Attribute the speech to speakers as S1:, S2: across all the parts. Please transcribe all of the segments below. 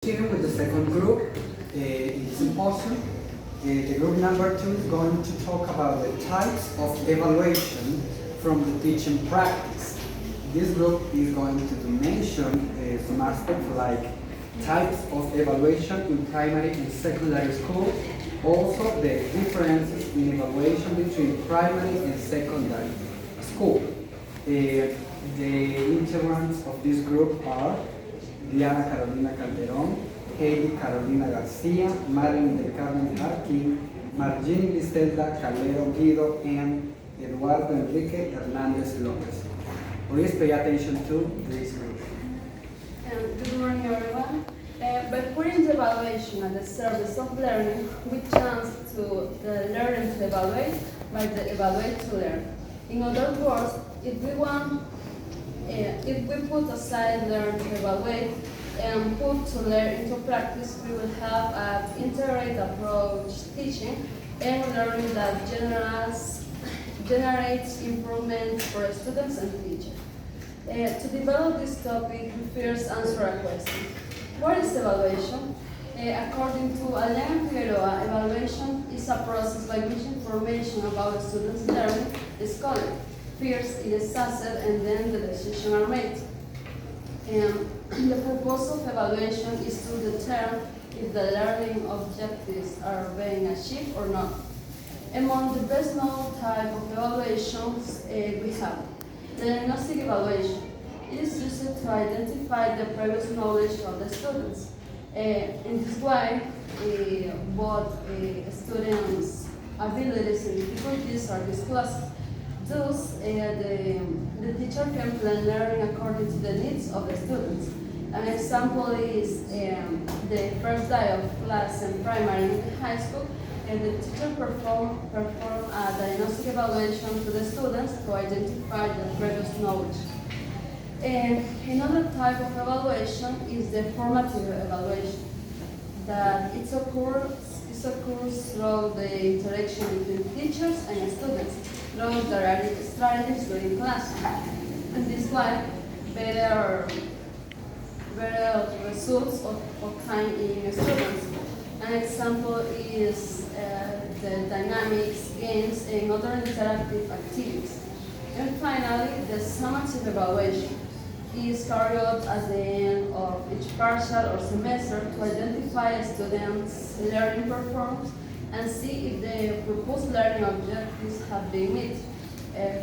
S1: Continuing with the second group in the symposium. The group number 2 is going to talk about the types of evaluation from the teaching practice. This group is going to mention some aspects like types of evaluation in primary and secondary school, also the differences in evaluation between primary and secondary school. The integrants of this group are Diana Carolina Calderón, Heidi Carolina García, Marilyn del Carmen Harkin, Margini Listelda Calero Guido, and Eduardo Enrique Hernandez Lopez. Please pay attention to this group.
S2: Good morning, everyone. By putting the evaluation at the service of learning, we chance to the learning to evaluate by the evaluate to learn. In other words, if we put aside learn to evaluate and put to learn into practice, we will have an integrated approach teaching and learning that generates improvement for students and teachers. To develop this topic, we first answer a question. What is evaluation? According to Alain Figueroa, evaluation is a process by which information about a student's learning is collected. First, it is assessed and then the decisions are made. The purpose of evaluation is to determine if the learning objectives are being achieved or not. Among the best known type of evaluations we have the diagnostic evaluation. It is used to identify the previous knowledge of the students. In this way, both students' abilities and difficulties are disclosed. Thus, the teacher can plan learning according to the needs of the students. An example is the first day of class in primary and high school, and the teacher perform a diagnostic evaluation to the students to identify the previous knowledge. And another type of evaluation is the formative evaluation, that it occurs through the interaction between teachers and students, through the strategies during class. And this way, better results obtained in students. An example is the dynamics, games, and other interactive activities. And finally, the summative evaluation is carried out at the end of each partial or semester to identify a student's learning performance and see if the proposed learning objectives have been met.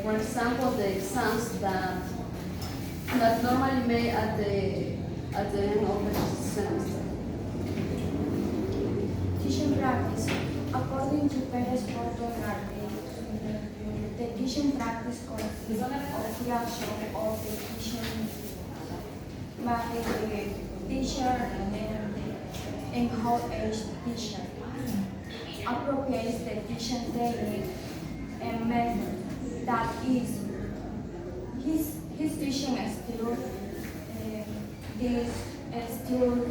S2: For example, the exams that normally made at the end of the semester.
S3: Teaching practice. According to Perez Portogar, the teaching practice consists of the action of the teaching by the teacher and how each teacher appropriates the teaching technique and method, that is, his teaching style. This style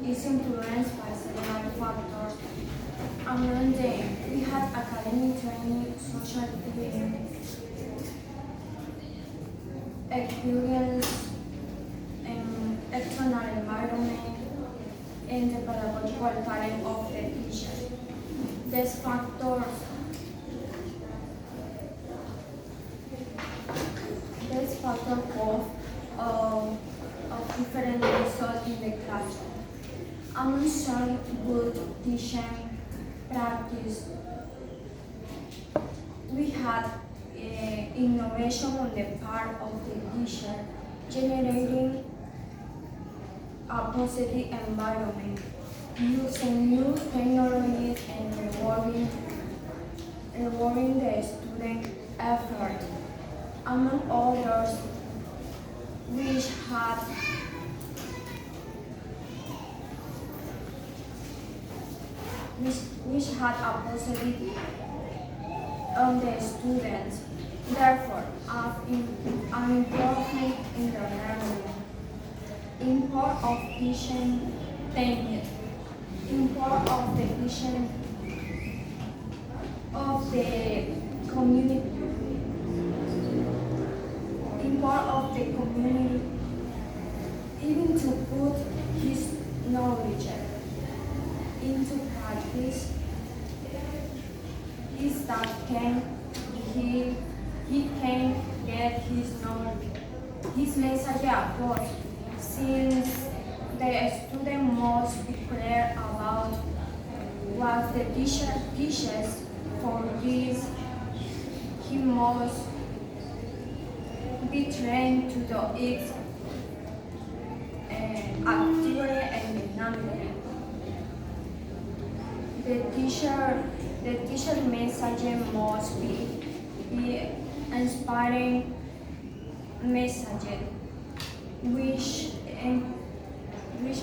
S3: is influenced by several factors. Among them, we have academic training, social experience, external environment, and the pedagogical talent of the teacher. These factors of different results in the classroom. Among some good teaching practice, we had innovation on the part of the teacher, generating a positive environment, using new technologies and rewarding the student effort. Among others, which had a positive on the students, therefore an improvement in the learning. Import of teaching technique. Import of the teaching of the community. Import of the community, even to put his knowledge into practice is that he can get his message across, since the student must be clear about what the teacher teaches. For this, he must be trained to do it actively and dynamically. The teacher message must be inspiring message, which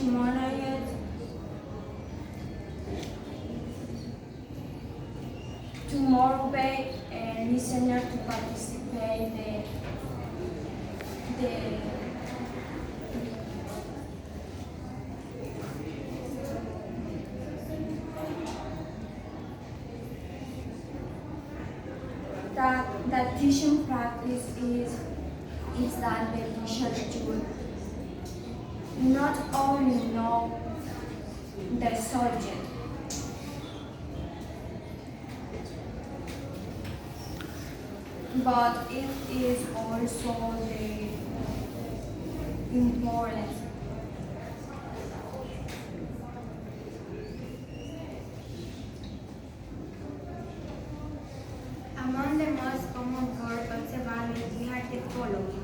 S3: motivate to motivate a listener to participate the that teaching practice is that the teacher should not only know the subject, but it is also the important.
S4: Among the most common purposes evaluated are the following.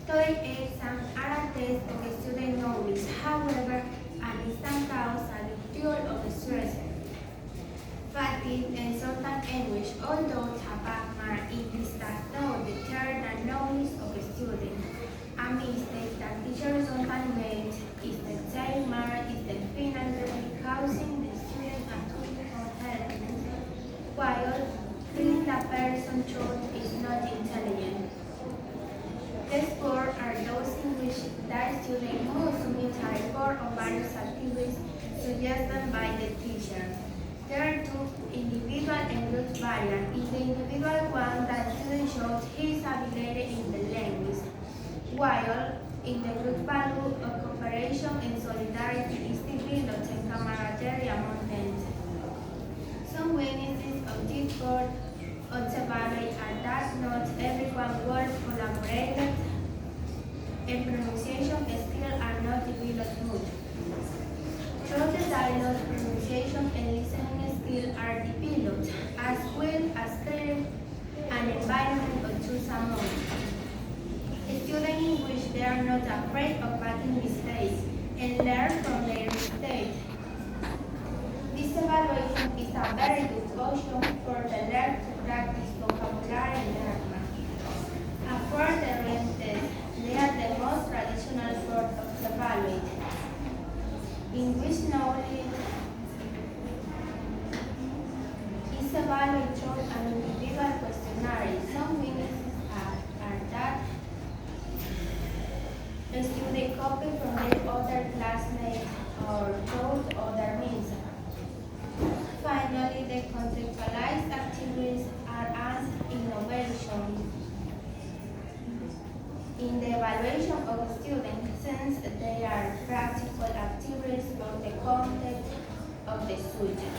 S4: TOEIC exams are a test of student knowledge, however, an exam causes a deal of stress, fatigue, and sometimes anguish, although a backmark in this does not deter the knowledge of the student. A mistake that teachers sometimes make is the same mark is the final grade, causing the student a critical error, while feeling the person thought is not intelligent. The scores are those in which the student must submit a report on various activities suggested by the teacher. There are two individual and group variants. In the individual one, the student shows his ability in the language, while in the group value of cooperation and solidarity is developed and camaraderie among them. Some witnesses of this court observed are that not everyone works collaborated and pronunciation skills are not developed much. Through the dialogue, pronunciation and listening skills are developed, as well as creating an environment of choose among. Students in which they are not afraid of making mistakes and learn from their mistakes. This evaluation is a very good option for the learner to practice vocabulary and grammar. A further test, they are the most traditional sort of evaluation, in which knowledge is evaluated through an individual questionnaire. Some witnesses are that a student copy from their other classmates or through other means. Finally, the contextualized activities are as innovation in the evaluation of students, since they are practical activities for the context of the subject.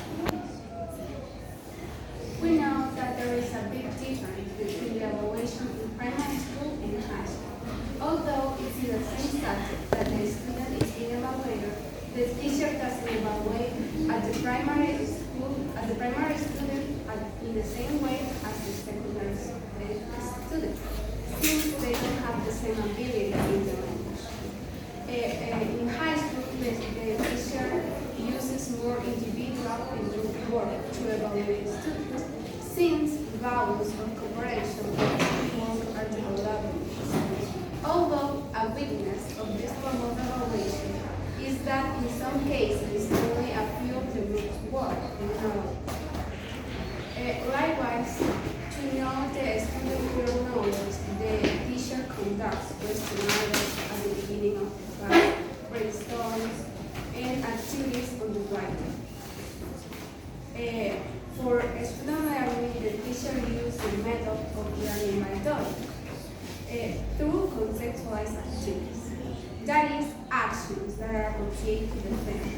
S5: We know that there is a big difference between the evaluation in primary school and high school. Although it's in the same subject that the student is being evaluated, the teacher doesn't evaluate at the primary student in the same way as the secondary student, since they don't have the same ability in the language. In high school, the teacher uses more individual and group work to evaluate students, since values of cooperation are developed. Although a weakness of this form of evaluation is that in some cases only a few of the groups work in knowledge. Likewise, to know the student real knowledge, the teacher conducts questionnaires at the beginning of the class, brainstorms, and activities on the writing. For student learning, the teacher uses the method of learning by doing through conceptualized activities. That is, actions that are appropriate to the thing.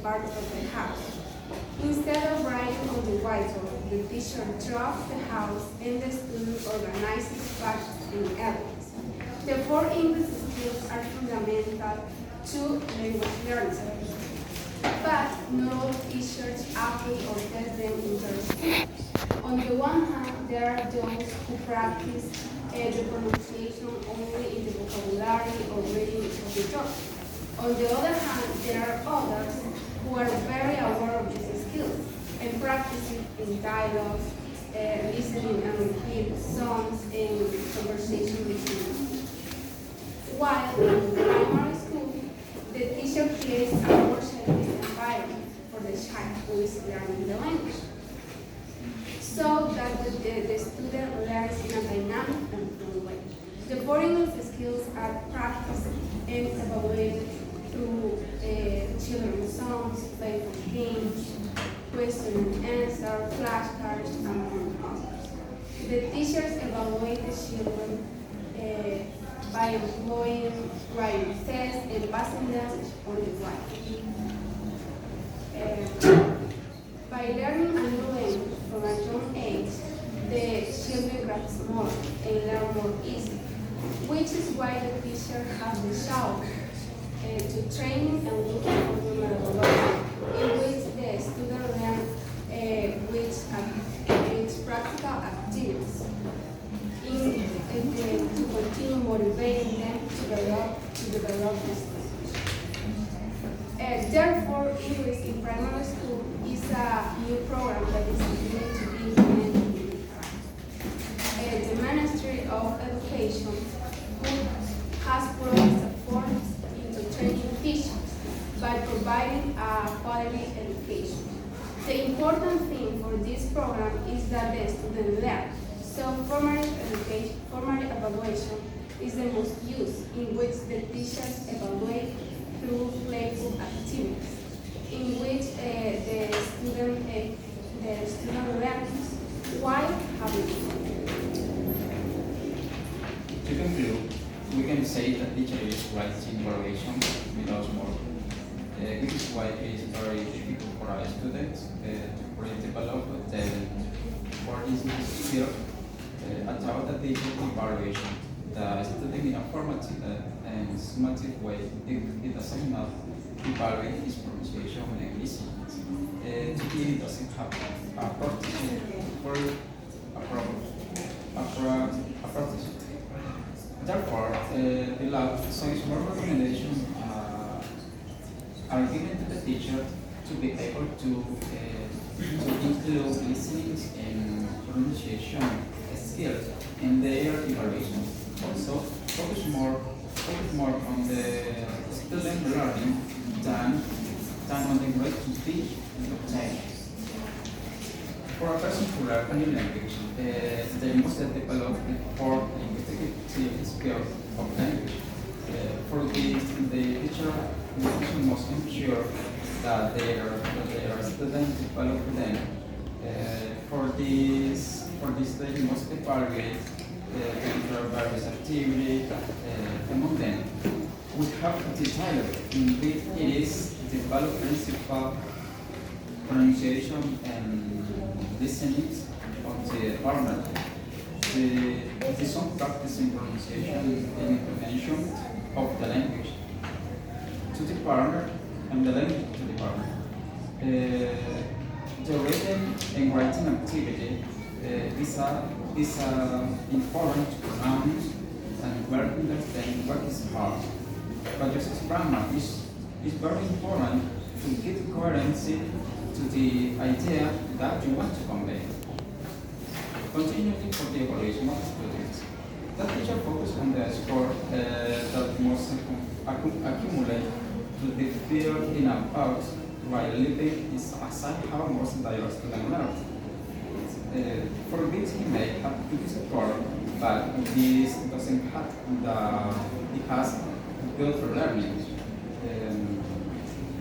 S5: part of the house. Instead of writing on the whiteboard, the teacher draws the house and the student organizes facts and evidence. The four English skills are fundamental to language learning, but not all teachers apply or test them in their schools. On the one hand, there are those who practice the pronunciation only in the vocabulary or reading of the job. On the other hand, there are others who are very aware of these skills and practice it in dialogues, listening and repeat songs and conversation between them. While in primary school, the teacher creates a more safe environment for the child who is learning the language, so that the student learns in a dynamic and fluent way. The four English skills are practiced and evaluated through children's songs, playful games, question and answer, flashcards, among others. The teachers evaluate the children by employing writing tests and passing them on the whiteboard. By learning a new language from a young age, the children grasp more and learn more easily, which is why the teacher has the shout to training and looking for new methodology in which the student learn which practical activities to continue motivating them to develop this language. Therefore, English in primary school is a new program that is beginning to be implemented in Nicaragua. The Ministry of Education has put its efforts into training teachers by providing a quality education. The important thing for this program is that the student learn. So formal evaluation is the most used, in which the teachers evaluate through playful activities, in which the student learns while having fun.
S6: To conclude, we can say that teacher is writing evaluation without more, which is why it is very difficult for our students to develop for this skill. About the digital evaluation, the student in a formative and summative way, it doesn't not evaluate his pronunciation and listening. It doesn't have a practice for a practice. Therefore, the lab some more recommendations are given to the teacher to be able to include listening and pronunciation skills in their evaluation. Also, focus more on the student learning than on the way to teach and obtain. For a person who learns a new language, they must develop the four linguistic skills of language. For this, the teacher must ensure that their students develop them. For this they must evaluate the various activities among them. We have detailed in which it is developed principal pronunciation and listening of the partner. The some practice in pronunciation and implementation of the language to the partner and the language to the partner. The reading and writing activity is important to pronounce and well understand what is hard. But just as grammar is very important to give coherency to the idea that you want to convey. Continuing for the evaluation of students. The teacher focuses on the score that must accumulate to the field in a box while leaving is aside how most diverse student learn. For this he may have good score, but this doesn't have it has good learning.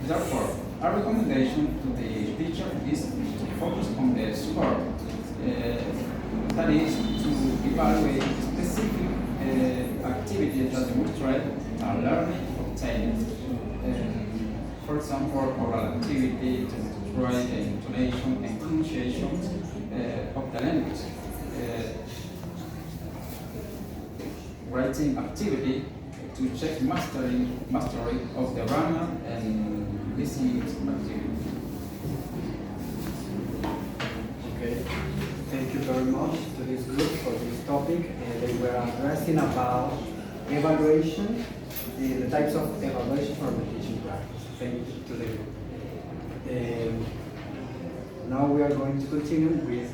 S6: Therefore, our recommendation to the teacher is to focus on the score. That is to evaluate specific activities that demonstrate a learning obtained. For example, oral activity to try the intonation and pronunciation of the language. Writing activity to check mastery of the grammar and listening activity.
S1: Okay, thank you very much to this group for this topic. They were addressing about evaluation, the types of evaluation from the teaching practice. Thank you to the group. Now we are going to continue with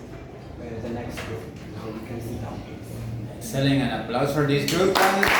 S1: the next group. So you can sit down, please.
S7: Selling an applause for this group.